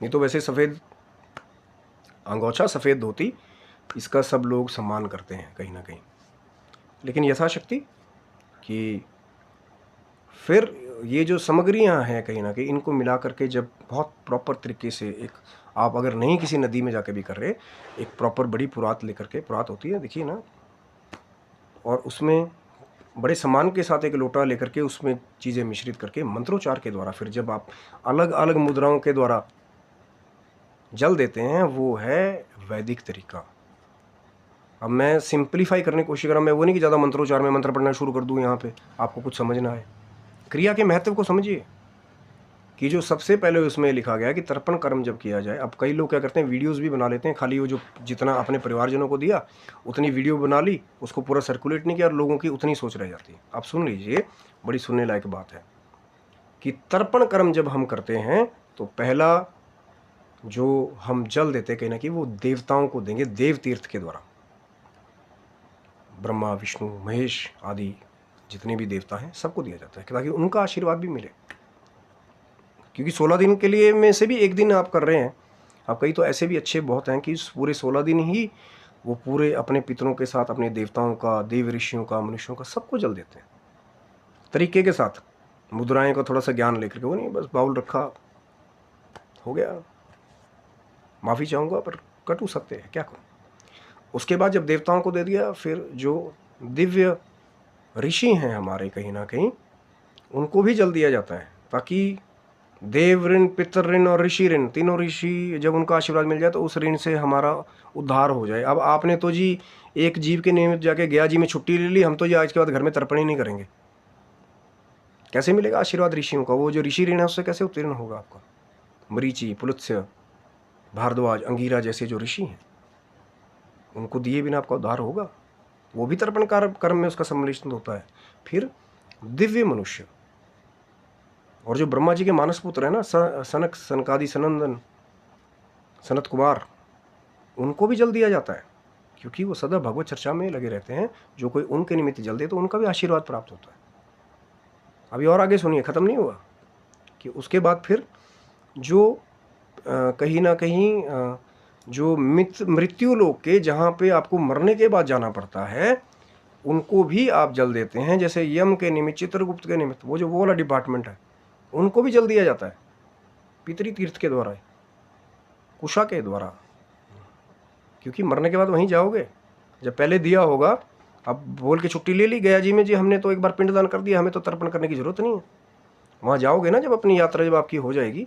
ये तो वैसे सफ़ेद अंगोछा, सफ़ेद धोती, इसका सब लोग सम्मान करते हैं कहीं ना कहीं, लेकिन यथाशक्ति कि फिर ये जो सामग्रियाँ हैं कहीं ना कहीं इनको मिला करके जब बहुत प्रॉपर तरीके से एक, आप अगर नहीं किसी नदी में जाके भी कर रहे, एक प्रॉपर बड़ी पुरात लेकर के, पुरात होती है देखिए ना, और उसमें बड़े सम्मान के साथ एक लोटा लेकर के उसमें चीज़ें मिश्रित करके मंत्रोच्चार के द्वारा फिर जब आप अलग अलग मुद्राओं के द्वारा जल देते हैं, वो है वैदिक तरीका। अब मैं सिंप्लीफाई करने की कोशिश कर रहा हूँ, मैं वो नहीं कि ज़्यादा मंत्रोच्चार में मंत्र पढ़ना शुरू कर दूँ यहाँ पे, आपको कुछ समझना है। क्रिया के महत्व को समझिए कि जो सबसे पहले उसमें लिखा गया है कि तर्पण कर्म जब किया जाए। अब कई लोग क्या करते हैं, वीडियोस भी बना लेते हैं, खाली वो जो जितना अपने परिवारजनों को दिया उतनी वीडियो बना ली, उसको पूरा सर्कुलेट नहीं किया और लोगों की उतनी सोच रह जाती है। आप सुन लीजिए, बड़ी सुनने लायक बात है कि तर्पण कर्म जब हम करते हैं तो पहला जो हम जल देते कहीं ना कहीं वो देवताओं को देंगे, देव तीर्थ के द्वारा। ब्रह्मा, विष्णु, महेश आदि जितने भी देवता हैं सबको दिया जाता है ताकि उनका आशीर्वाद भी मिले। क्योंकि 16 दिन के लिए में से भी एक दिन आप कर रहे हैं। अब कई तो ऐसे भी अच्छे बहुत हैं कि पूरे 16 दिन ही वो पूरे अपने पितरों के साथ, अपने देवताओं का, देव ऋषियों का, मनुष्यों का, सबको जल देते हैं तरीके के साथ, मुद्राएं का थोड़ा सा ज्ञान लेकर के। वो नहीं बस बाउल रखा, हो गया, माफ़ी चाहूँगा पर कटु सत्य है, क्या करूँ। उसके बाद जब देवताओं को दे दिया, फिर जो दिव्य ऋषि हैं हमारे कहीं ना कहीं उनको भी जल दिया जाता है, ताकि देव ऋण, पितर ऋण और ऋषि ऋण, तीनों ऋषि जब उनका आशीर्वाद मिल जाए तो उस ऋण से हमारा उद्धार हो जाए। अब आपने तो जी एक जीव के निमित्त जाके गया जी में छुट्टी ले ली, हम तो जी आज के बाद घर में तर्पण ही नहीं करेंगे, कैसे मिलेगा आशीर्वाद ऋषियों का? वो जो ऋषि ऋण है उससे कैसे उत्तीर्ण होगा आपका? मरीचि, पुलत्स्य, भारद्वाज, अंगीरा जैसे जो ऋषि हैं उनको दिए बिना आपका उद्धार होगा? वो भी तर्पण कर्म में उसका सम्मिलित होता है। फिर दिव्य मनुष्य, और जो ब्रह्मा जी के मानस पुत्र है ना, सनक, सनकादि, सनंदन, सनत कुमार, उनको भी जल दिया जाता है क्योंकि वो सदा भगवत चर्चा में लगे रहते हैं। जो कोई उनके निमित्त जल दे तो उनका भी आशीर्वाद प्राप्त होता है। अभी और आगे सुनिए, ख़त्म नहीं हुआ कि उसके बाद फिर जो कहीं ना कहीं जो मृत्यु लोक के, जहाँ पे आपको मरने के बाद जाना पड़ता है, उनको भी आप जल देते हैं। जैसे यम के निमित्त, चित्रगुप्त के निमित्त, वो वाला डिपार्टमेंट है, उनको भी जल दिया जाता है पितरी तीर्थ के द्वारा, कुशा के द्वारा, क्योंकि मरने के बाद वहीं जाओगे। जब पहले दिया होगा, अब बोल के छुट्टी ले ली गया जी में, जी हमने तो एक बार पिंडदान कर दिया, हमें तो तर्पण करने की जरूरत नहीं है। वहाँ जाओगे ना जब अपनी यात्रा जब आपकी हो जाएगी,